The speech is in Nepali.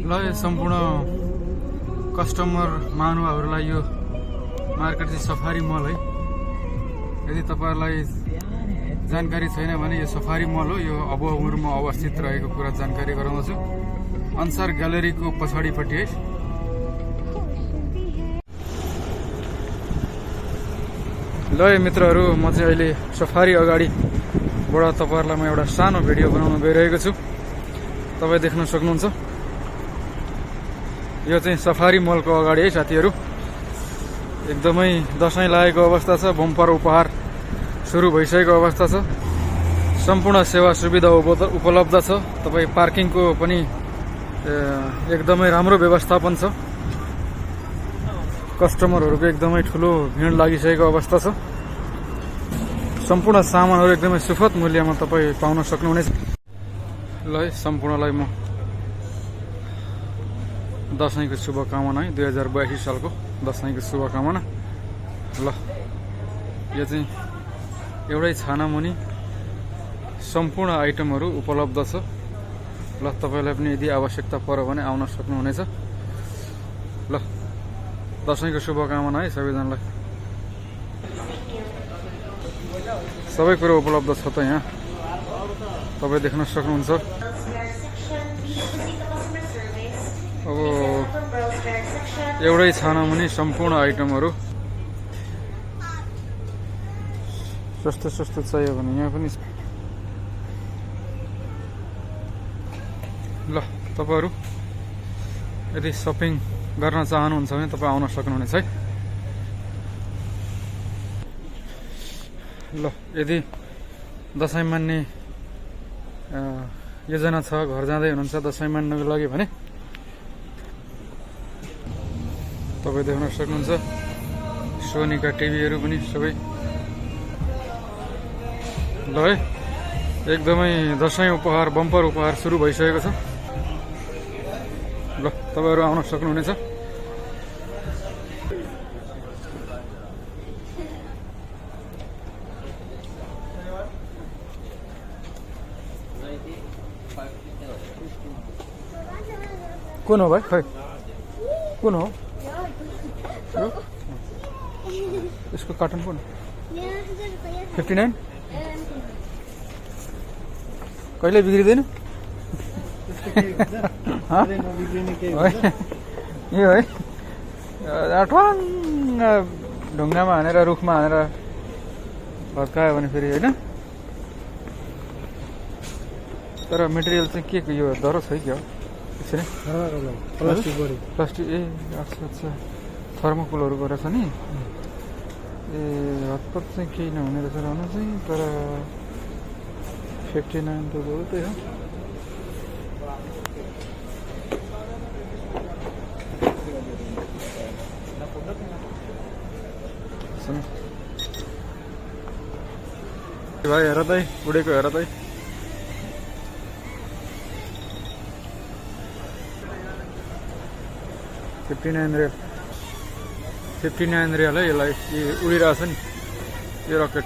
ल सम्पूर्ण कस्टमर महानुभावहरूलाई यो मार्केट चाहिँ सफारी मल है। यदि तपाईहरुलाई जानकारी छैन भने यो सफारी मल हो। यो अबुहमुरमा अवस्थित रहेको कुरा जानकारी गराउँछु। अन्सार ग्यालेरीको पछाडिपट्टि है। ल मित्रहरू, म चाहिँ अहिले सफारी अगाडिबाट तपाईहरुलाई म एउटा सानो भिडियो बनाउन गइरहेको छु। तपाई देख्न सक्नुहुन्छ यो चाहिँ सफारी मलको अगाडि है साथीहरु। एकदमै दशैं लागेको अवस्था छ। बम्पर उपहार सुरु भइसकेको अवस्था छ। सम्पूर्ण सेवा सुविधा उपलब्ध छ। तपाई पार्किङको पनि एकदमै राम्रो व्यवस्थापन छ। कस्टमरहरुको एकदमै ठूलो भिड लागिसकेको अवस्था छ। सम्पूर्ण सामानहरु एकदमै सुपथ मूल्यमा तपाई पाउन सक्नुहुनेछ। ल सम्पूर्णलाई म दशैंको शुभकामना है। 2082 सालको दशैंको शुभकामना। ल यो चाहिँ एउटै छाना मुनि सम्पूर्ण आइटमहरु उपलब्ध छ। ल तपाईलाई पनि यदि आवश्यकता पर्यो भने आउन सक्नुहुनेछ। ल दशैंको शुभकामना है सबैजनालाई। सबै कुरा उपलब्ध छ त यहाँ तपाई देख्न सक्नुहुन्छ। अब एउटै छाना मुनि सम्पूर्ण आइटमहरु सस्तो सस्तो चाहियो भने यहाँ पनि। ल तपाईहरु यदि शपिङ गर्न चाहनुहुन्छ भने तपाई आउन सक्नुहुनेछ है। ल यदि दशैं मान्ने योजना छ, घर जाँदै हुनुहुन्छ दशैं मान्नको लागि भने तपाई देख्न सक्नुहुन्छ। सोनीका टिभीहरु पनि सबै। ल है एकदमै दशैं उपहार बम्पर उपहार सुरु भइसकेको छ। ल तपाईहरु आउन सक्नुहुनेछ। कुन हो भाइ? खै कुन हो यो? यसको कार्टन कुन? 59 कहिले बिग्रिदैन? यो है ठ्वाङ्ग ढुङ्गामा हानेर रुखमा हानेर भत्कायो भने फेरि होइन। तर मेटेरियल चाहिँ के यो दह्रो छ कि हो? प्लास्टिक ए अच्छा अच्छा थर्मोकोलहरू गरेर छ नि। ए हतपत चाहिँ केही नहुने रहेछ रहनु चाहिँ। तर 59 त बहुतै हो। भाइ हेर त उडेको हेर त। 59 रियल है। यसलाई उडिरहेछ नि यो रकेट।